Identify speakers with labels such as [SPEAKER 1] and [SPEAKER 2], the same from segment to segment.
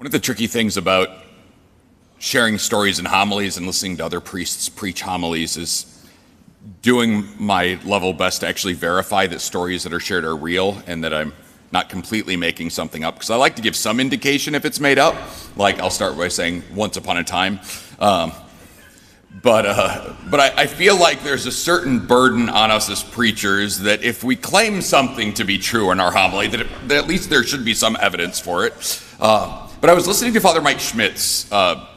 [SPEAKER 1] One of the tricky things about sharing stories and homilies and listening to other priests preach homilies is doing my level best to actually verify that stories that are shared are real and that I'm not completely making something up, because I like to give some indication if it's made up. Like, I'll start by saying once upon a time. But I feel like there's a certain burden on us as preachers that if we claim something to be true in our homily, that at least there should be some evidence for it. But I was listening to Father Mike Schmitz a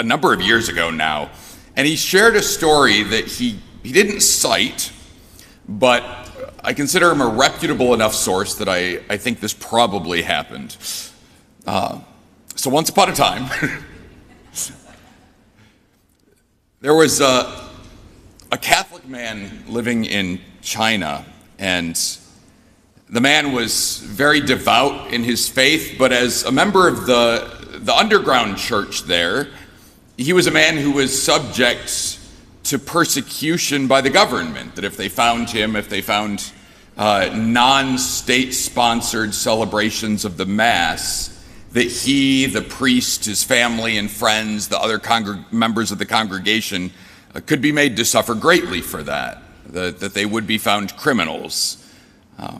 [SPEAKER 1] number of years ago now, and he shared a story that he didn't cite, but I consider him a reputable enough source that I think this probably happened. So once upon a time, there was a Catholic man living in China, and the man was very devout in his faith, but as a member of the underground church there, he was a man who was subject to persecution by the government, that if they found non-state sponsored celebrations of the Mass, that he, the priest, his family and friends, the other members of the congregation could be made to suffer greatly for that they would be found criminals.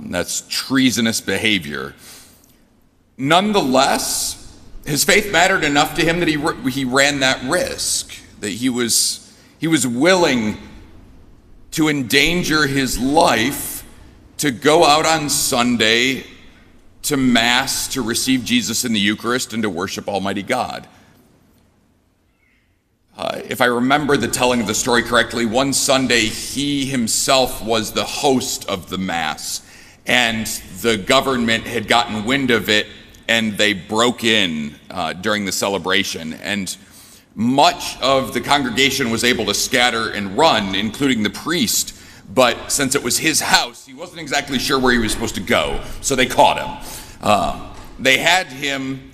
[SPEAKER 1] That's treasonous behavior. Nonetheless, his faith mattered enough to him that he ran that risk, that he was willing to endanger his life to go out on Sunday to Mass, to receive Jesus in the Eucharist, and to worship Almighty God. If I remember the telling of the story correctly, one Sunday he himself was the host of the Mass, and the government had gotten wind of it, and they broke in during the celebration, and much of the congregation was able to scatter and run, including the priest. But since it was his house, he wasn't exactly sure where he was supposed to go, so they caught him. They had him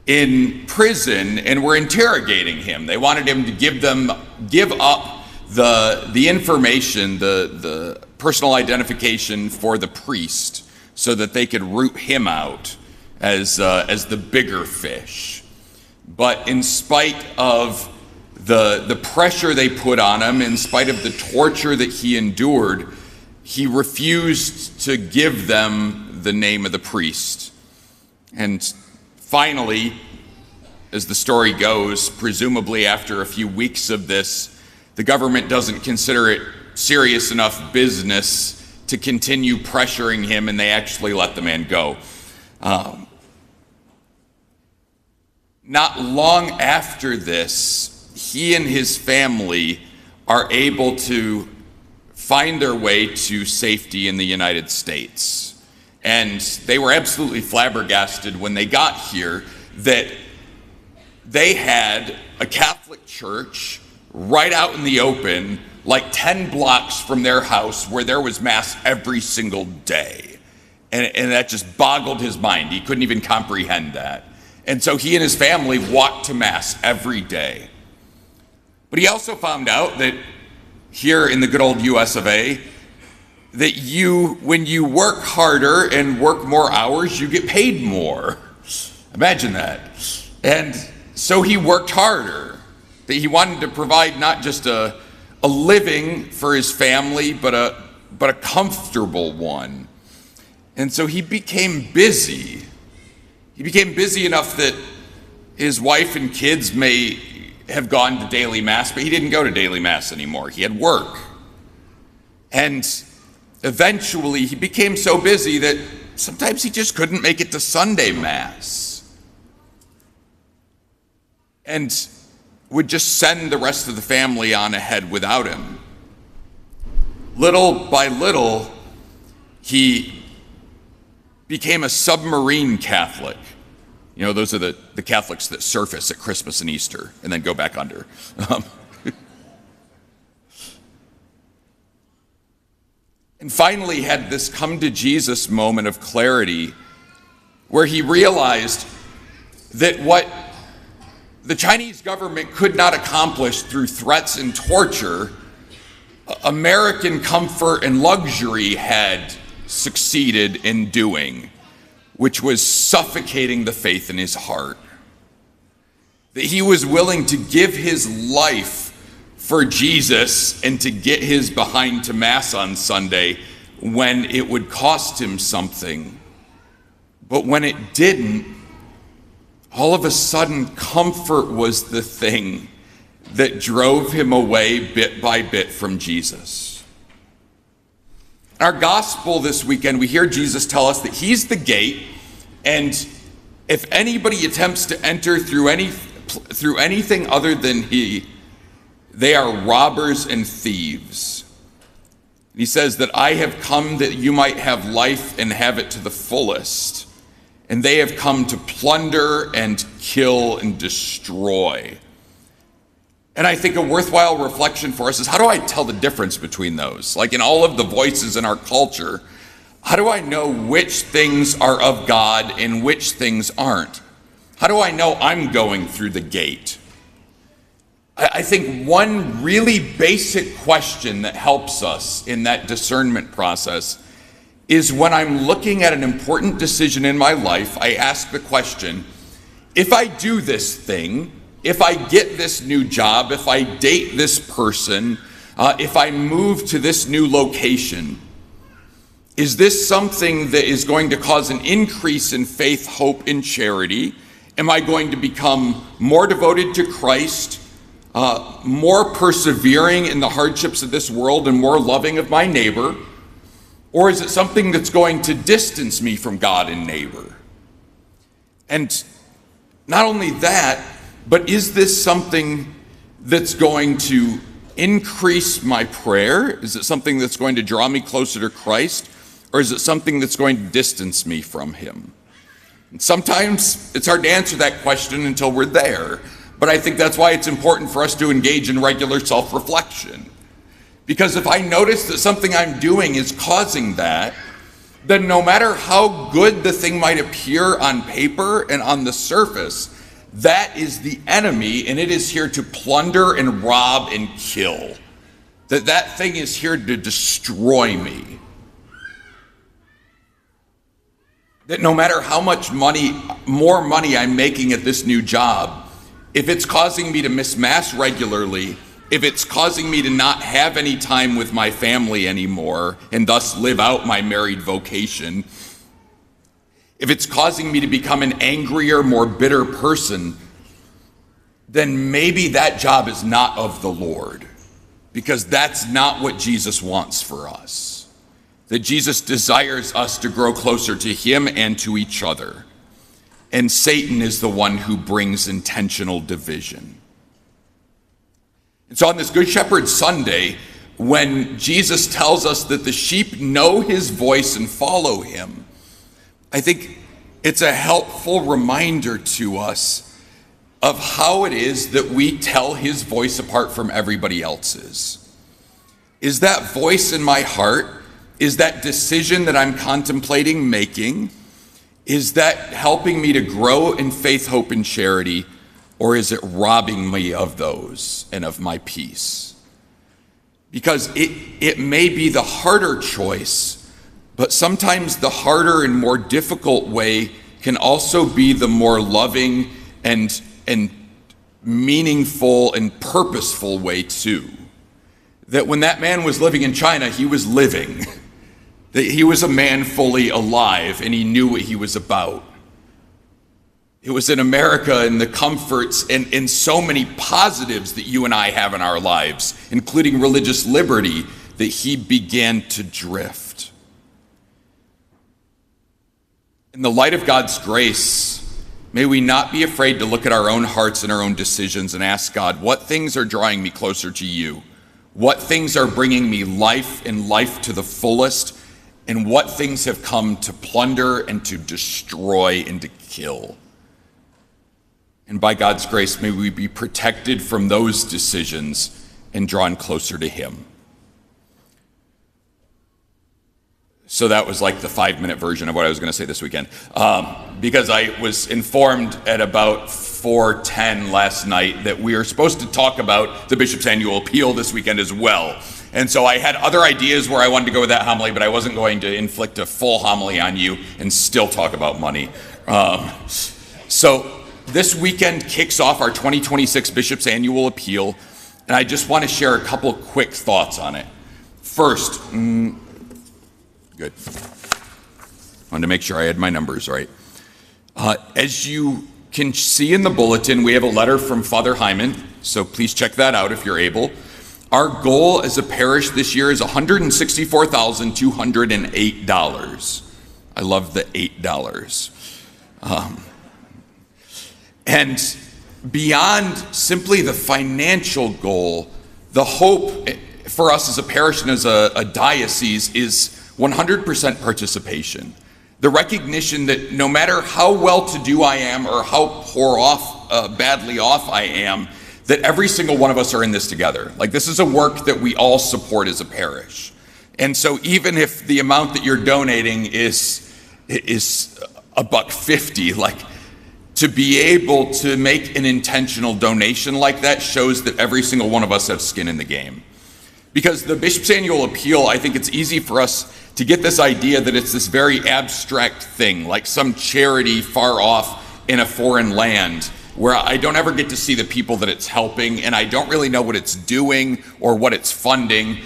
[SPEAKER 1] in prison and were interrogating him. They wanted him to give up the information, the personal identification for the priest, so that they could root him out as the bigger fish. But in spite of the pressure they put on him, in spite of the torture that he endured, he refused to give them the name of the priest. And finally, as the story goes, presumably after a few weeks of this, the government doesn't consider it serious enough business to continue pressuring him, and they actually let the man go. Not long after this, he and his family are able to find their way to safety in the United States. And they were absolutely flabbergasted when they got here that they had a Catholic church right out in the open, like 10 blocks from their house, where there was Mass every single day. And that just boggled his mind. He couldn't even comprehend that. And so he and his family walked to Mass every day. But he also found out that here in the good old US of A, that when you work harder and work more hours, you get paid more. Imagine that. And so he worked harder. That he wanted to provide not just a living for his family, but a comfortable one. And so he became busy. He became busy enough that his wife and kids may have gone to daily Mass, but he didn't go to daily Mass anymore. He had work. And eventually he became so busy that sometimes he just couldn't make it to Sunday Mass, and would just send the rest of the family on ahead without him. Little by little, he became a submarine Catholic. You know, those are the Catholics that surface at Christmas and Easter and then go back under. And finally had this come to Jesus moment of clarity where he realized that what the Chinese government could not accomplish through threats and torture, American comfort and luxury had succeeded in doing. which was suffocating the faith in his heart. That he was willing to give his life for Jesus and to get his behind to Mass on Sunday when it would cost him something. But when it didn't, all of a sudden comfort was the thing that drove him away bit by bit from Jesus. In our gospel this weekend, we hear Jesus tell us that he's the gate, and if anybody attempts to enter through anything other than he, they are robbers and thieves. He says that I have come that you might have life and have it to the fullest. And they have come to plunder and kill and destroy. And I think a worthwhile reflection for us is, how do I tell the difference between those? Like in all of the voices in our culture, how do I know which things are of God and which things aren't? How do I know I'm going through the gate? I think one really basic question that helps us in that discernment process is when I'm looking at an important decision in my life, I ask the question, if I do this thing, if I get this new job, if I date this person, if I move to this new location, is this something that is going to cause an increase in faith, hope, and charity? Am I going to become more devoted to Christ, more persevering in the hardships of this world, and more loving of my neighbor? Or is it something that's going to distance me from God and neighbor? And not only that, but is this something that's going to increase my prayer? Is it something that's going to draw me closer to Christ? Or is it something that's going to distance me from him? And sometimes it's hard to answer that question until we're there. But I think that's why it's important for us to engage in regular self-reflection. Because if I notice that something I'm doing is causing that, then no matter how good the thing might appear on paper and on the surface, that is the enemy, and it is here to plunder and rob and kill. That thing is here to destroy me. That no matter how much more money I'm making at this new job, if it's causing me to miss Mass regularly, if it's causing me to not have any time with my family anymore and thus live out my married vocation, if it's causing me to become an angrier, more bitter person, then maybe that job is not of the Lord, because that's not what Jesus wants for us. That Jesus desires us to grow closer to him and to each other. And Satan is the one who brings intentional division. And so on this Good Shepherd Sunday, when Jesus tells us that the sheep know his voice and follow him, I think it's a helpful reminder to us of how it is that we tell his voice apart from everybody else's. Is that voice in my heart? Is that decision that I'm contemplating making? Is that helping me to grow in faith, hope, and charity? Or is it robbing me of those and of my peace? Because it may be the harder choice, but sometimes the harder and more difficult way can also be the more loving and meaningful and purposeful way too. That when that man was living in China, he was living. That he was a man fully alive and he knew what he was about. It was in America and the comforts and so many positives that you and I have in our lives, including religious liberty, that he began to drift. In the light of God's grace, may we not be afraid to look at our own hearts and our own decisions and ask God, what things are drawing me closer to you? What things are bringing me life and life to the fullest? And what things have come to plunder and to destroy and to kill? And by God's grace, may we be protected from those decisions and drawn closer to him. So that was like the 5-minute version of what I was going to say this weekend. Because I was informed at about 4:10 last night that we are supposed to talk about the Bishop's Annual Appeal this weekend as well. And so I had other ideas where I wanted to go with that homily, but I wasn't going to inflict a full homily on you and still talk about money. So this weekend kicks off our 2026 Bishop's Annual Appeal, and I just want to share a couple quick thoughts on it. First, good. Wanted to make sure I had my numbers right. As you can see in the bulletin, we have a letter from Father Hyman, so please check that out if you're able. Our goal as a parish this year is $164,208. I love the $8. And beyond simply the financial goal, the hope for us as a parish and as a diocese is 100% participation. The recognition that no matter how well-to-do I am or how badly off I am, that every single one of us are in this together. Like, this is a work that we all support as a parish. And so even if the amount that you're donating is $1.50, like, to be able to make an intentional donation like that shows that every single one of us have skin in the game. Because the Bishop's Annual Appeal, I think it's easy for us to get this idea that it's this very abstract thing, like some charity far off in a foreign land, where I don't ever get to see the people that it's helping, and I don't really know what it's doing or what it's funding.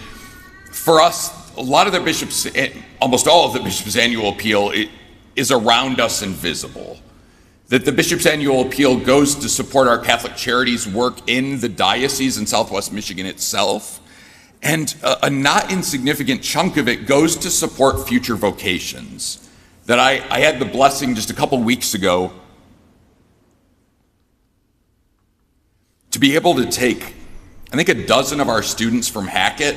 [SPEAKER 1] For us, a lot of the bishops, almost all of the Bishop's Annual Appeal is around us and visible. That the Bishop's Annual Appeal goes to support our Catholic Charities work in the diocese in Southwest Michigan itself. And a not insignificant chunk of it goes to support future vocations. That I had the blessing just a couple weeks ago to be able to take, I think, a dozen of our students from Hackett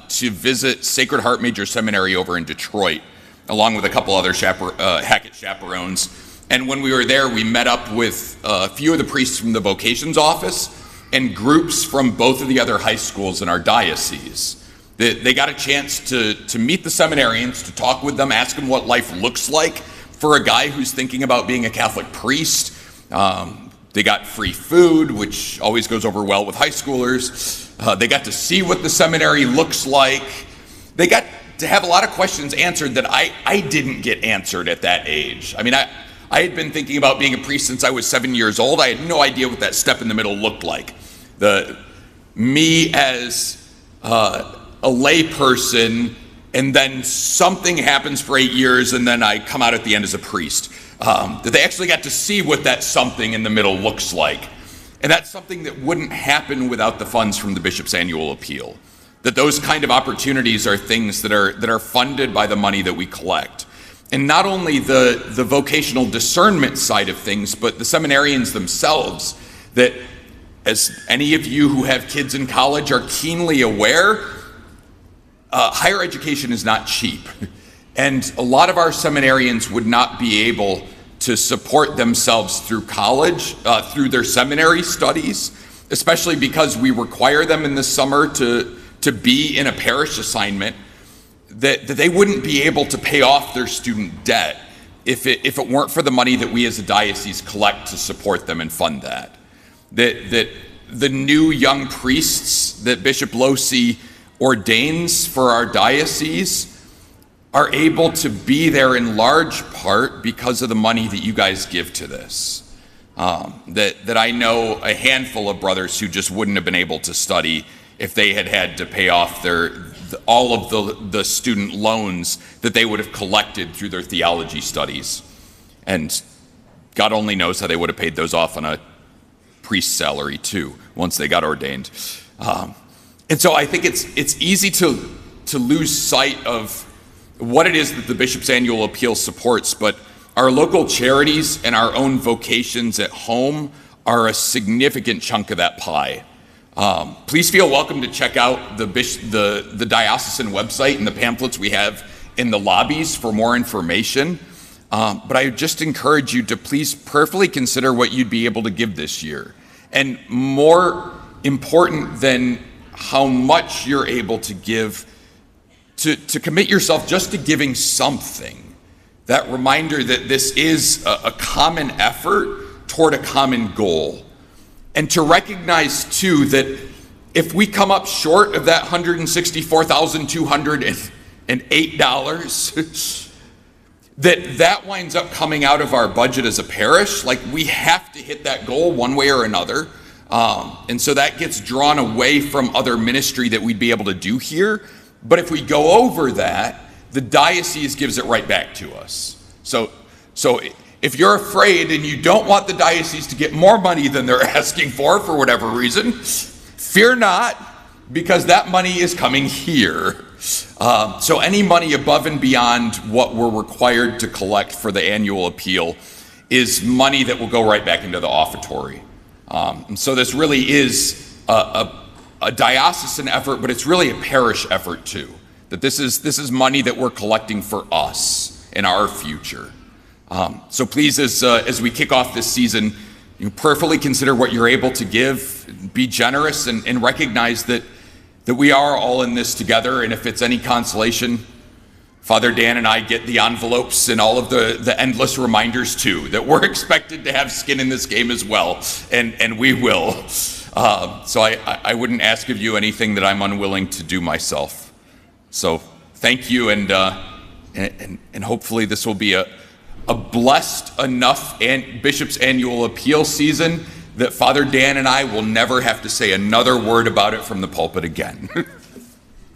[SPEAKER 1] to visit Sacred Heart Major Seminary over in Detroit, along with a couple other Hackett chaperones. And when we were there, we met up with a few of the priests from the vocations office and groups from both of the other high schools in our diocese. They got a chance to meet the seminarians, to talk with them, ask them what life looks like for a guy who's thinking about being a Catholic priest. They got free food, which always goes over well with high schoolers. They got to see what the seminary looks like. They got to have a lot of questions answered that I didn't get answered at that age. I mean, I had been thinking about being a priest since I was 7 years old. I had no idea what that step in the middle looked like. Me as a lay person, and then something happens for 8 years, and then I come out at the end as a priest. That they actually got to see what that something in the middle looks like. And that's something that wouldn't happen without the funds from the Bishop's Annual Appeal. That those kind of opportunities are things that are funded by the money that we collect. And not only the vocational discernment side of things, but the seminarians themselves, that as any of you who have kids in college are keenly aware, higher education is not cheap. And a lot of our seminarians would not be able to support themselves through college, through their seminary studies, especially because we require them in the summer to be in a parish assignment. That they wouldn't be able to pay off their student debt if it weren't for the money that we as a diocese collect to support them and fund that. That the new young priests that Bishop Losey ordains for our diocese are able to be there in large part because of the money that you guys give to this. That I know a handful of brothers who just wouldn't have been able to study if they had to pay off all of the student loans that they would have collected through their theology studies. And God only knows how they would have paid those off on a priest's salary too, once they got ordained. And so I think it's easy to lose sight of what it is that the Bishop's Annual Appeal supports, but our local charities and our own vocations at home are a significant chunk of that pie. Please feel welcome to check out the diocesan website and the pamphlets we have in the lobbies for more information. But I just encourage you to please prayerfully consider what you'd be able to give this year. And more important than how much you're able to give, to commit yourself just to giving something. That reminder that this is a common effort toward a common goal. And to recognize, too, that if we come up short of that $164,208, that winds up coming out of our budget as a parish. Like, we have to hit that goal one way or another. And so that gets drawn away from other ministry that we'd be able to do here. But if we go over that, the diocese gives it right back to us. So if you're afraid and you don't want the diocese to get more money than they're asking for whatever reason, fear not, because that money is coming here. So any money above and beyond what we're required to collect for the annual appeal is money that will go right back into the offertory. And so this really is a diocesan effort, but it's really a parish effort too. That this is money that we're collecting for us in our future. So please, as we kick off this season, you prayerfully consider what you're able to give, be generous, and recognize that we are all in this together. And if it's any consolation, Father Dan and I get the envelopes and all of the endless reminders too, that we're expected to have skin in this game as well, and we will. So I wouldn't ask of you anything that I'm unwilling to do myself. So thank you, and hopefully this will be a blessed enough Bishop's Annual Appeal season that Father Dan and I will never have to say another word about it from the pulpit again.